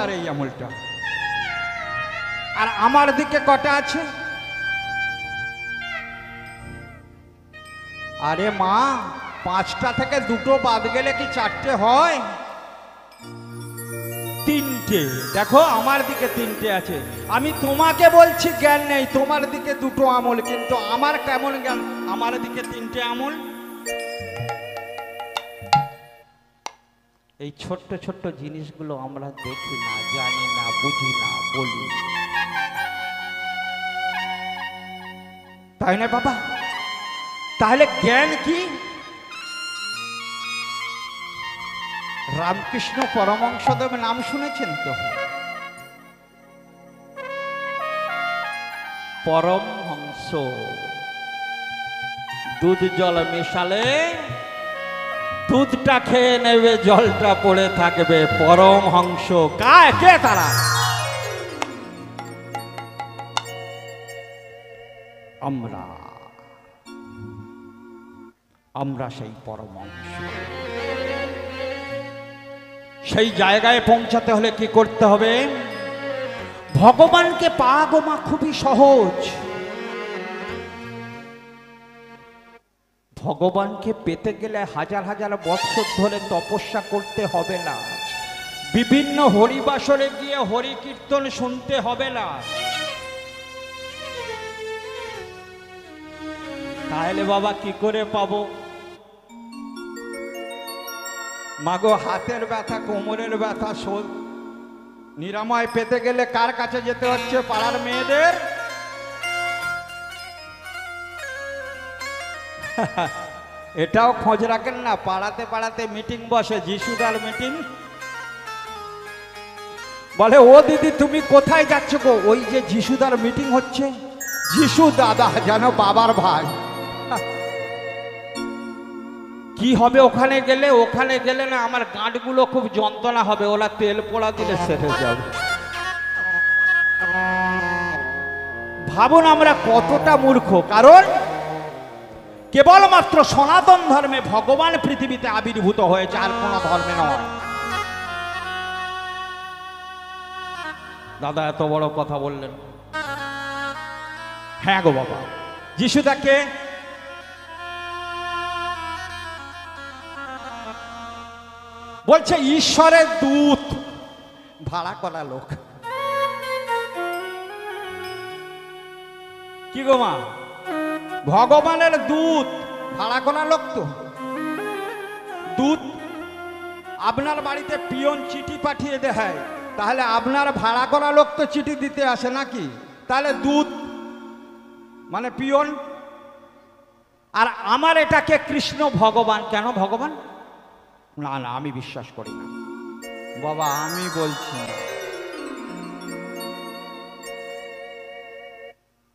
আর এই আঙুলটা। আর আমার দিকে কটা আছে? আরে মা, 5টা থেকে 2টো বাদ গেলে কি 4টে হয়? 3টে। দেখো আমার দিকে 3টে আছে। আমি তোমাকে বলছি জ্ঞান নেই, তোমার দিকে 2টো আঙুল, কিন্তু আমার কেমন জ্ঞান? আমার দিকে 3টে আঙুল। এই ছোট্ট ছোট্ট জিনিসগুলো আমরা দেখি না, জানি না, বুঝি না, বলি, তাই না বাবা? তাহলে জ্ঞান কি? রামকৃষ্ণ পরমহংসদেব নাম শুনেছেন তো? পরমহংস, দুধ জল মেশালে দুধটা খেয়ে নেবে, জলটা পড়ে থাকবে। পরমহংস কে তারা? আমরা সেই পরমহংস। সেই জায়গায় পৌঁছাতে হলে কি করতে হবে? ভগবানকে পাওয়া গো মা খুবই সহজ। ভগবানকে পেতে গেলে হাজার হাজার বৎসর ধরে তপস্যা করতে হবে না, বিভিন্ন হরিবাসরে গিয়ে হরি কীর্তন শুনতে হবে না। তাহলে বাবা কি করে পাবো? মাগো, হাতের ব্যথা, কোমরের ব্যথা নিরাময় পেতে গেলে কার কাছে যেতে হচ্ছে? পাড়ার মেয়েদের। এটাও খোঁজ রাখেন না, পাড়াতে পাড়াতে মিটিং বসে, যিশুদার মিটিং। বলে, ও দিদি তুমি কোথায় যাচ্ছ গো? ওই যে যিশুদার মিটিং হচ্ছে। যিশু দাদা যেন বাবার ভাই। কি হবে ওখানে গেলে? ওখানে গেলে না আমার গাঁটগুলো খুব যন্ত্রণা হবে, ওরা তেল পোড়া দিলে সেরে যাবে। ভাবুন আমরা কতটা মূর্খ। কারণ কেবলমাত্র সনাতন ধর্মে ভগবান পৃথিবীতে আবির্ভূত হয়েছে, আর কোন ধর্মে নয়। দাদা এত বড় কথা বললেন। হ্যাঁ গো বাবা, যিশুদাকে বলছে ঈশ্বরের দূত, ভাড়া করা লোক। কি গো মা, ভগবানের দূত ভাড়া করা লোক তো। দূত আপনার বাড়িতে পিয়ন চিঠি পাঠিয়ে দেয়, তাহলে আপনার ভাড়া করা লোক তো চিঠি দিতে আসে নাকি? তাহলে দূত মানে পিয়ন। আর আমার এটাকে কৃষ্ণ ভগবান কেন ভগবান? না না, আমি বিশ্বাস করি না বাবা, আমি বলছি।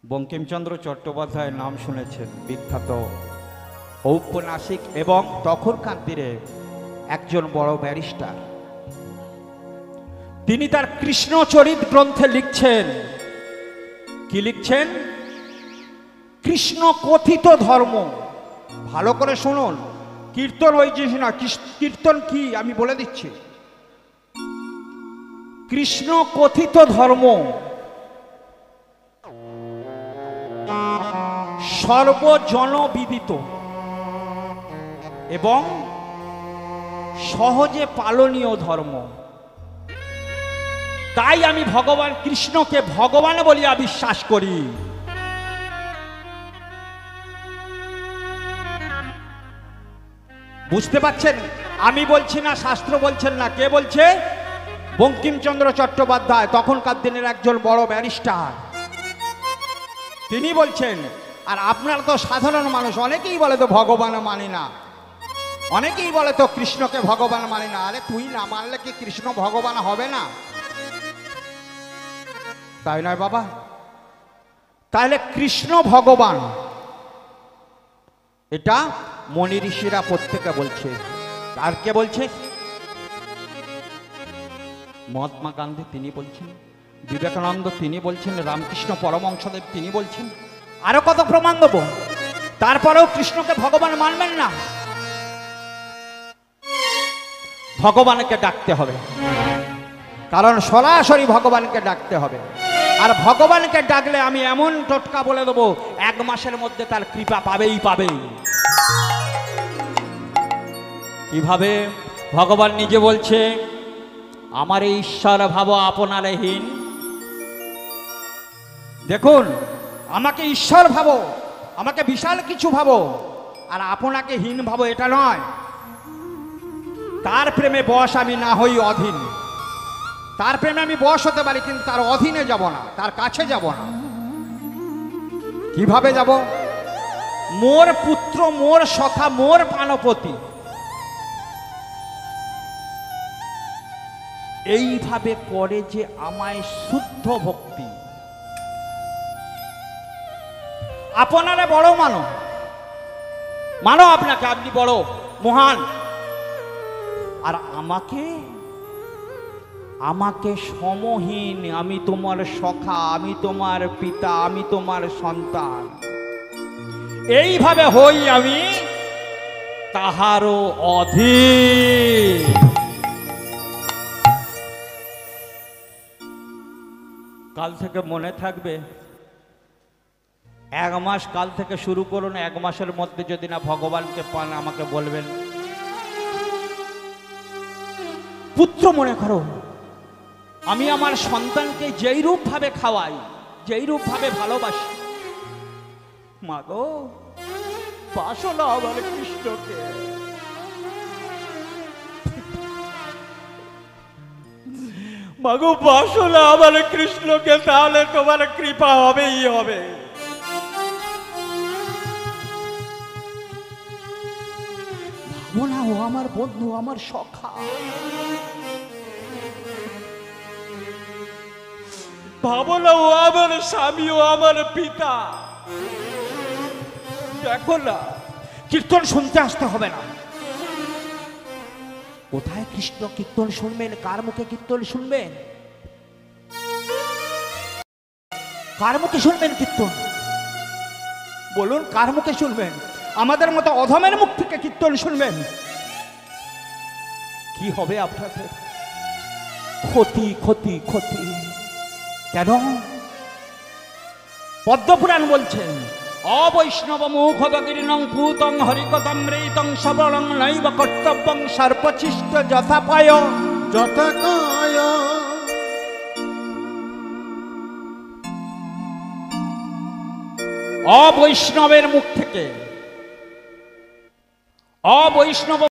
বঙ্কিমচন্দ্র চট্টোপাধ্যায়ের নাম শুনেছেন, বিখ্যাত ঔপন্যাসিক এবং তখনকার দিনে একজন বড় ব্যারিস্টার। তিনি তার কৃষ্ণচরিত গ্রন্থে লিখছেন, কি লিখছেন? কৃষ্ণ কথিত ধর্ম। ভালো করে শুনুন, কীর্তন ওই জিনিস না। কীর্তন কি আমি বলে দিচ্ছি। কৃষ্ণ কথিত ধর্ম সর্বজনবিদিত এবং সহজে পালনীয় ধর্ম। তাই আমি ভগবান কৃষ্ণকে ভগবান বলিয়া বিশ্বাস করি। বুঝতে পারছেন? আমি বলছি না, শাস্ত্র বলছেন না। কে বলছে? বঙ্কিমচন্দ্র চট্টোপাধ্যায়, তখনকার দিনের একজন বড় ব্যারিস্টার, তিনি বলছেন। আর আপনার তো সাধারণ মানুষ, অনেকেই বলে তো ভগবান মানি না, অনেকেই বলে তো কৃষ্ণকে ভগবান মানি না। আরে তুই না মানলে কি কৃষ্ণ ভগবান হবে না? তাই নয় বাবা? তাহলে কৃষ্ণ ভগবান, এটা মনি ঋষিরা প্রত্যেকে বলছে। আর কে বলছে? মহাত্মা গান্ধী তিনি বলছেন, বিবেকানন্দ তিনি বলছেন, রামকৃষ্ণ পরমহংসদেব তিনি বলছেন। আরো কত প্রমাণ দেব? তারপরেও কৃষ্ণকে ভগবান মানবেন না। ভগবানকে ডাকতে হবে। কারণ সরাসরি ভগবানকে ডাকতে হবে। আর ভগবানকে ডাকলে আমি এমন টোটকা বলে দেবো, 1 মাসের মধ্যে তার কৃপা পাবেই পাবে। কিভাবে? ভগবান নিজে বলছে, আমার এই ঈশ্বর ভাব আপনারে হীন। দেখুন, আমাকে ঈশ্বর ভাবো, আমাকে বিশাল কিছু ভাবো, আর আপনাকে হীন ভাবো, এটা নয়। তার প্রেমে বশ আমি না হই অধীন। তার প্রেমে আমি বশ হতে পারি, কিন্তু তার অধীনে যাব না, তার কাছে যাব না। কিভাবে যাব? মোর পুত্র, মোর সখা, মোর প্রাণপতি, এইভাবে করে যে আমায় শুদ্ধ ভক্তি। আপনারা বড় মানো, মানো আপনাকে, আপনি বড় মহান, আর আমাকে আমাকে সমহীন, আমি তোমার সখা, আমি তোমার পিতা, আমি তোমার সন্তান, এইভাবে হই আমি তাহারও অধীন। কাল থেকে মনে থাকবে, 1 মাস কাল থেকে শুরু করুন। 1 মাসের মধ্যে যদি না ভগবানকে পান, আমাকে বলবেন। পুত্র মনে করো, আমি আমার সন্তানকে যেই রূপ ভাবে খাওয়াই, যেই রূপ ভাবে ভালোবাসি, মা গো বাসো না আমার কৃষ্ণকে। মা গো বাসো না আমার কৃষ্ণকে, তাহলে তোমার কৃপা হবেই হবে। ভাবো না, ও আমার বন্ধু, আমার সখা, ভাবো না ও আমার স্বামী, ও আমার পিতা। দেখো না, কীর্তন শুনতে আসতে হবে না। কোথায় কৃষ্ণ কীর্তন শুনবেন? কার মুখে কীর্তন শুনবেন? কার মুখে শুনবেন কীর্তন? বলুন, কার মুখে শুনবেন? আমাদের মতো অধমের মুখ থেকে কীর্তন শুনবেন? কি হবে আপনাদের? ক্ষতি, ক্ষতি, ক্ষতি। কেন? পদ্মপুরাণ বলছেন, অবৈষ্ণব মুখগিরিণং ভূতং হরিকথমৃতং শ্রবণং নৈব কর্তব্যং সর্পচিষ্ট যথাপায় যথাকায়। অবৈষ্ণবের মুখ থেকে, অবৈষ্ণব